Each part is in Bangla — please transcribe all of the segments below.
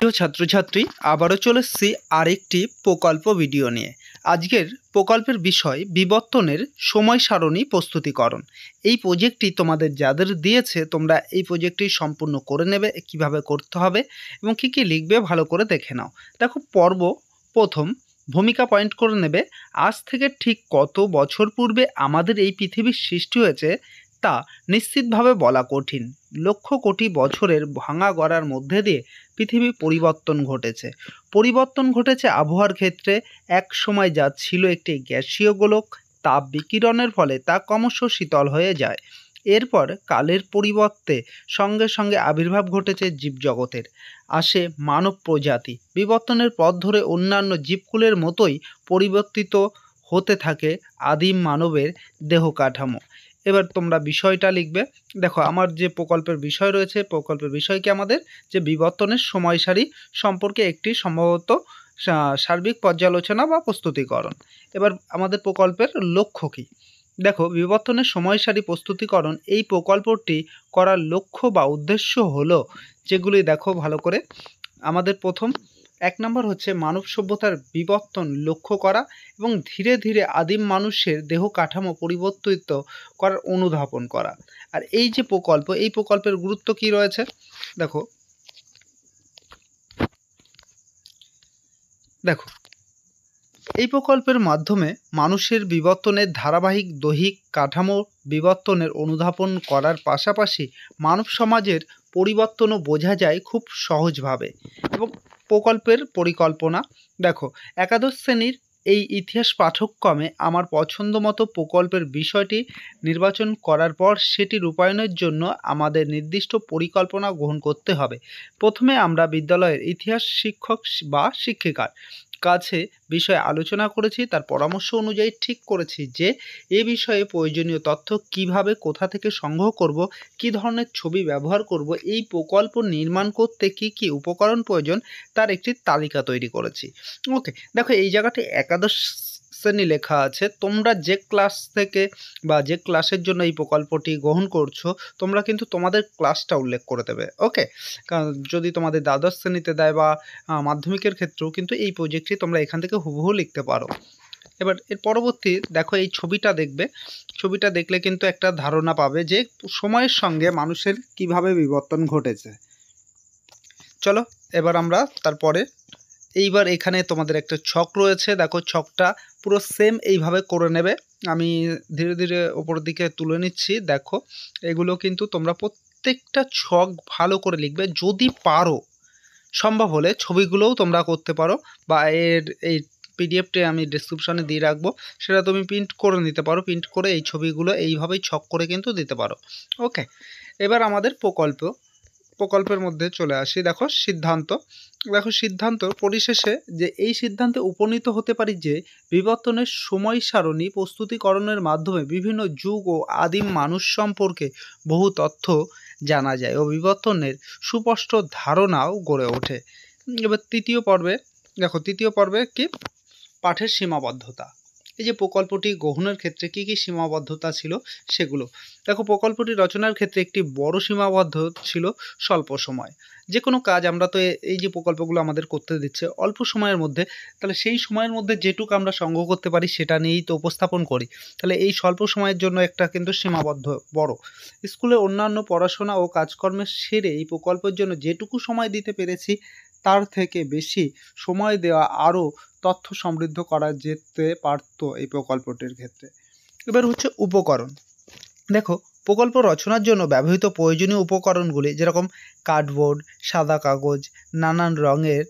প্রিয় ছাত্রছাত্রী, আবারও চলে এসেছি আরেকটি প্রকল্প ভিডিও নিয়ে। আজকের প্রকল্পের বিষয় বিবর্তনের সময় সারণী প্রস্তুতিকরণ। এই প্রজেক্টটি তোমাদের যাদের দিয়েছে তোমরা এই প্রজেক্টটি সম্পূর্ণ করে নেবে, কিভাবে করতে হবে এবং কী কী লিখবে ভালো করে দেখে নাও। দেখো, পর্ব প্রথম ভূমিকা পয়েন্ট করে নেবে। আজ থেকে ঠিক কত বছর পূর্বে আমাদের এই পৃথিবীর সৃষ্টি হয়েছে তা নিশ্চিতভাবে বলা কঠিন। লক্ষ কোটি বছরের ভাঙা গড়ার মধ্যে দিয়ে পৃথিবী পরিবর্তন ঘটেছে আবহাওয়ার ক্ষেত্রে। এক সময় যা ছিল একটি গ্যাসীয় গোলক, তাপ বিকিরণের ফলে তা ক্রমশ শীতল হয়ে যায়। এরপর কালের পরিবর্তে সঙ্গে সঙ্গে আবির্ভাব ঘটেছে জীবজগতের, আসে মানব প্রজাতি। বিবর্তনের পথ ধরে অন্যান্য জীবকুলের মতোই পরিবর্তিত হতে থাকে আদিম মানবের দেহ কাঠামো। এবার তোমরা বিষয়টা লিখবে। দেখো, আমার যে প্রকল্পের বিষয় রয়েছে, প্রকল্পের বিষয় কি আমাদের যে বিবর্তনের সময়সারি সম্পর্কে একটি সম্ভবত সার্বিক পর্যালোচনা বা প্রস্তুতিকরণ। এবার আমাদের প্রকল্পের লক্ষ্য কী? দেখো, বিবর্তনের সময়সারি প্রস্তুতিকরণ এই প্রকল্পটি করার লক্ষ্য বা উদ্দেশ্য হলো যেগুলি দেখো ভালো করে। আমাদের প্রথম 1 নম্বর হচ্ছে মানব সভ্যতার বিবর্তন লক্ষ্য করা এবং ধীরে ধীরে আদিম মানুষের দেহ কাঠামো পরিবর্তিত করার অনুধাবন করা। আর এই যে প্রকল্প, এই প্রকল্পের গুরুত্ব কি রয়েছে দেখো। এই প্রকল্পের মাধ্যমে মানুষের বিবর্তনের ধারাবাহিক দৈহিক কাঠামো বিবর্তনের অনুধাবন করার পাশাপাশি মানব সমাজের পরিবর্তনও বোঝা যায় খুব সহজভাবে। এবং প্রকল্পের পরিকল্পনা দেখো, একাদশ শ্রেণীর এই ইতিহাস পাঠ্যক্রমে আমার পছন্দ মতো প্রকল্পের বিষয়টি নির্বাচন করার পর সেটি রূপায়ণের জন্য আমাদের নির্দিষ্ট পরিকল্পনা গ্রহণ করতে হবে। প্রথমে আমরা বিদ্যালয়ের ইতিহাস শিক্ষক বা শিক্ষিকার কাছে বিষয়ে আলোচনা করেছি, তার পরামর্শ অনুযায়ী ঠিক করেছি যে এ বিষয়ে প্রয়োজনীয় তথ্য কিভাবে কোথা থেকে সংগ্রহ করব, কী ধরনের ছবি ব্যবহার করব, এই প্রকল্প নির্মাণ করতে কি কি উপকরণ প্রয়োজন তার একটি তালিকা তৈরি করেছি। ওকে, দেখো এই জায়গাটি একাদশ শ্রেণী লেখা আছে। তোমরা যে ক্লাস থেকে বা যে ক্লাসের জন্য এই প্রকল্পটি গ্রহণ করছো তোমরা কিন্তু তোমাদের ক্লাসটা উল্লেখ করে দেবে। ওকে, কারণ যদি তোমাদের দ্বাদশ শ্রেণীতে দেয় বা মাধ্যমিকের ক্ষেত্রেও কিন্তু এই প্রজেক্টটি তোমরা এখান থেকে হুবহু লিখতে পারো। এবার এর পরবর্তী দেখো, এই ছবিটা দেখবে। ছবিটা দেখলে কিন্তু একটা ধারণা পাবে যে সময়ের সঙ্গে মানুষের কিভাবে বিবর্তন ঘটেছে। চলো এবার আমরা তারপরে এইবার এখানে তোমাদের একটা ছক রয়েছে। দেখো, ছকটা পুরো সেম এইভাবে করে নেবে। আমি ধীরে ধীরে ওপরের দিকে তুলে নিচ্ছি। দেখো, এগুলো কিন্তু তোমরা প্রত্যেকটা ছক ভালো করে লিখবে। যদি পারো, সম্ভব হলে ছবিগুলোও তোমরা করতে পারো বা এই পিডিএফটি আমি ডেসক্রিপশনে দিয়ে রাখবো, সেটা তুমি প্রিন্ট করে নিতে পারো। প্রিন্ট করে এই ছবিগুলো এইভাবেই ছক করে কিন্তু দিতে পারো। ওকে, এবার আমাদের প্রকল্পের মধ্যে চলে আসি। দেখো সিদ্ধান্ত পরিশেষে যে এই সিদ্ধান্তে উপনীত হতে পারি যে বিবর্তনের সময় সারণী প্রস্তুতিকরণের মাধ্যমে বিভিন্ন যুগ ও আদিম মানুষ সম্পর্কে বহু তথ্য জানা যায় ও বিবর্তনের সুস্পষ্ট ধারণাও গড়ে ওঠে। এবার তৃতীয় পর্বে কি পাঠের সীমাবদ্ধতা। এই যে প্রকল্পটি গ্রহণের ক্ষেত্রে কী কী সীমাবদ্ধতা ছিল সেগুলো দেখো। প্রকল্পটি রচনার ক্ষেত্রে একটি বড় সীমাবদ্ধ ছিল স্বল্প সময়। যে কোনো কাজ আমরা তো এই যে প্রকল্পগুলো আমাদের করতে দিচ্ছে অল্প সময়ের মধ্যে, তাহলে সেই সময়ের মধ্যে যেটুকু আমরা সংগ্রহ করতে পারি সেটা নিয়েই তো উপস্থাপন করি। তাহলে এই স্বল্প সময়ের জন্য একটা কিন্তু সীমাবদ্ধ বড়। স্কুলে অন্যান্য পড়াশোনা ও কাজকর্মের সেরে এই প্রকল্পের জন্য যেটুকু সময় দিতে পেরেছি তার থেকে বেশি সময় দেওয়া আরও তথ্য সমৃদ্ধ করা যেতে পারত এই প্রকল্পটির ক্ষেত্রে। এবার হচ্ছে উপকরণ। দেখো, প্রকল্প রচনার জন্য ব্যবহৃত প্রয়োজনীয় উপকরণগুলি যেরকম কার্ডবোর্ড, সাদা কাগজ, নানান রঙের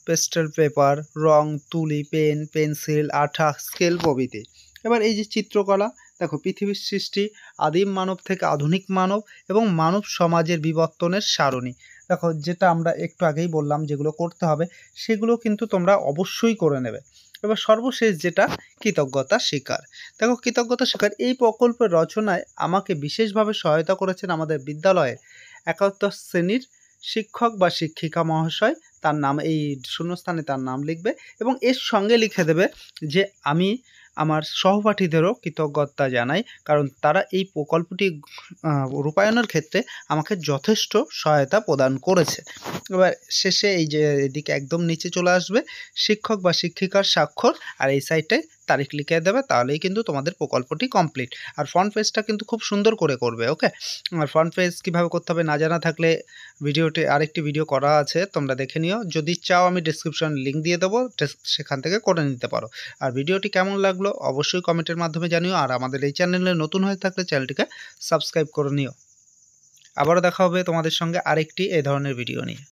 পেস্টেল পেপার, রং, তুলি, পেন, পেন্সিল, আঠা, স্কেল প্রভৃতি। এবার এই যে চিত্রকলা, দেখো পৃথিবীর সৃষ্টি, আদিম মানব থেকে আধুনিক মানব এবং মানব সমাজের বিবর্তনের সারণী। দেখো, যেটা আমরা একটু আগেই বললাম যেগুলো করতে হবে সেগুলো কিন্তু তোমরা অবশ্যই করে নেবে। এবার সর্বশেষ যেটা কৃতজ্ঞতা স্বীকার। দেখো, কৃতজ্ঞতা স্বীকার এই প্রকল্পের রচনায় আমাকে বিশেষভাবে সহায়তা করেছেন আমাদের বিদ্যালয়ের একাদশ শ্রেণীর শিক্ষক বা শিক্ষিকা মহাশয়। তার নাম এই শূন্যস্থানে তার নাম লিখবে এবং এর সঙ্গে লিখে দেবে যে আমি আমার সহপাঠীদেরও কৃতজ্ঞতা জানাই, কারণ তারা এই প্রকল্পটি রূপায়ণের ক্ষেত্রে আমাকে যথেষ্ট সহায়তা প্রদান করেছে। এবার শেষে এই যে এদিকে একদম নিচে চলে আসবে শিক্ষক বা শিক্ষিকার স্বাক্ষর, আর এই সাইডটায় তারিখ লিখে দেবে, তাহলেই কিন্তু তোমাদের প্রকল্পটি কমপ্লিট। আর ফ্রন্ট পেজটা কিন্তু খুব সুন্দর করে করবে, ওকে। আর ফ্রন্ট পেজ কীভাবে করতে হবে না জানা থাকলে আরেকটি ভিডিও করা আছে, তোমরা দেখে নিও। যদি চাও আমি ডিসক্রিপশন লিঙ্ক দিয়ে দেবো, সেখান থেকে করে নিতে পারো। আর ভিডিওটি কেমন লাগলো অবশ্যই কমেন্টের মাধ্যমে জানিও। আর আমাদের এই চ্যানেলে নতুন হয়ে থাকলে চ্যানেলটিকে সাবস্ক্রাইব করে নিও। আবারও দেখা হবে তোমাদের সঙ্গে আরেকটি এই ধরনের ভিডিও নিয়ে।